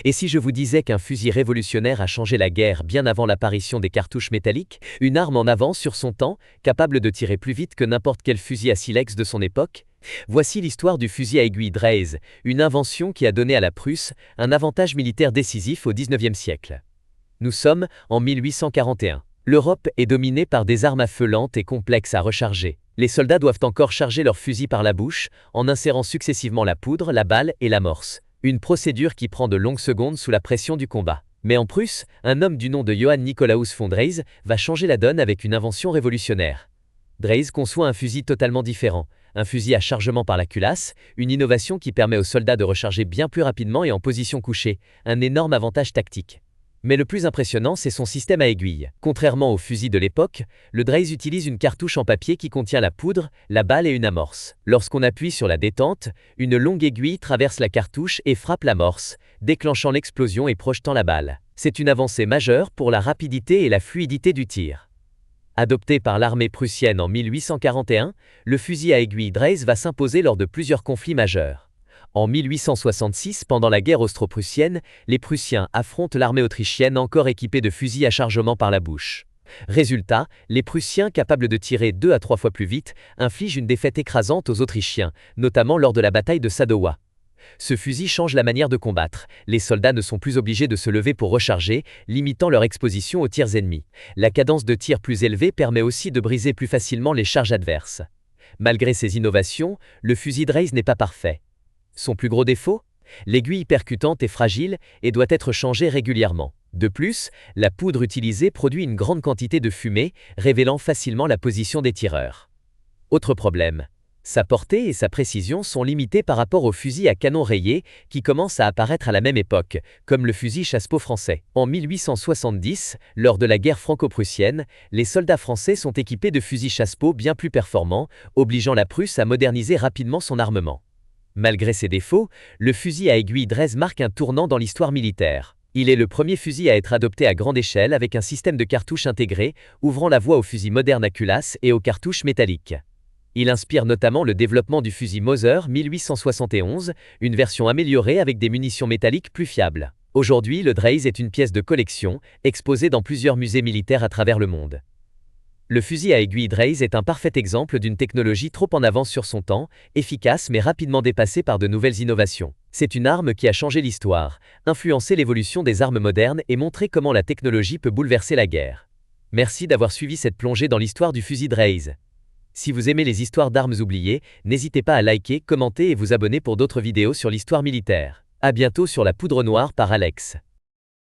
Et si je vous disais qu'un fusil révolutionnaire a changé la guerre bien avant l'apparition des cartouches métalliques, une arme en avance sur son temps, capable de tirer plus vite que n'importe quel fusil à silex de son époque? Voici l'histoire du fusil à aiguille Dreyse, une invention qui a donné à la Prusse un avantage militaire décisif au XIXe siècle. Nous sommes en 1841. L'Europe est dominée par des armes à feu lentes et complexes à recharger. Les soldats doivent encore charger leurs fusils par la bouche, en insérant successivement la poudre, la balle et l'amorce. Une procédure qui prend de longues secondes sous la pression du combat. Mais en Prusse, un homme du nom de Johann Nikolaus von Dreyse va changer la donne avec une invention révolutionnaire. Dreyse conçoit un fusil totalement différent, un fusil à chargement par la culasse, une innovation qui permet aux soldats de recharger bien plus rapidement et en position couchée, un énorme avantage tactique. Mais le plus impressionnant, c'est son système à aiguille. Contrairement aux fusils de l'époque, le Dreyse utilise une cartouche en papier qui contient la poudre, la balle et une amorce. Lorsqu'on appuie sur la détente, une longue aiguille traverse la cartouche et frappe l'amorce, déclenchant l'explosion et projetant la balle. C'est une avancée majeure pour la rapidité et la fluidité du tir. Adopté par l'armée prussienne en 1841, le fusil à aiguille Dreyse va s'imposer lors de plusieurs conflits majeurs. En 1866, pendant la guerre austro-prussienne, les Prussiens affrontent l'armée autrichienne encore équipée de fusils à chargement par la bouche. Résultat, les Prussiens, capables de tirer 2 à 3 fois plus vite, infligent une défaite écrasante aux Autrichiens, notamment lors de la bataille de Sadowa. Ce fusil change la manière de combattre. Les soldats ne sont plus obligés de se lever pour recharger, limitant leur exposition aux tirs ennemis. La cadence de tir plus élevée permet aussi de briser plus facilement les charges adverses. Malgré ces innovations, le fusil Dreyse n'est pas parfait. Son plus gros défaut? L'aiguille percutante est fragile et doit être changée régulièrement. De plus, la poudre utilisée produit une grande quantité de fumée, révélant facilement la position des tireurs. Autre problème. Sa portée et sa précision sont limitées par rapport aux fusils à canon rayé qui commencent à apparaître à la même époque, comme le fusil chassepot français. En 1870, lors de la guerre franco-prussienne, les soldats français sont équipés de fusils chassepot bien plus performants, obligeant la Prusse à moderniser rapidement son armement. Malgré ses défauts, le fusil à aiguille Dreyse marque un tournant dans l'histoire militaire. Il est le premier fusil à être adopté à grande échelle avec un système de cartouches intégré, ouvrant la voie aux fusils modernes à culasse et aux cartouches métalliques. Il inspire notamment le développement du fusil Mauser 1871, une version améliorée avec des munitions métalliques plus fiables. Aujourd'hui, le Dreyse est une pièce de collection, exposée dans plusieurs musées militaires à travers le monde. Le fusil à aiguille Dreyse est un parfait exemple d'une technologie trop en avance sur son temps, efficace mais rapidement dépassée par de nouvelles innovations. C'est une arme qui a changé l'histoire, influencé l'évolution des armes modernes et montré comment la technologie peut bouleverser la guerre. Merci d'avoir suivi cette plongée dans l'histoire du fusil Dreyse. Si vous aimez les histoires d'armes oubliées, n'hésitez pas à liker, commenter et vous abonner pour d'autres vidéos sur l'histoire militaire. À bientôt sur La Poudre Noire par Alex.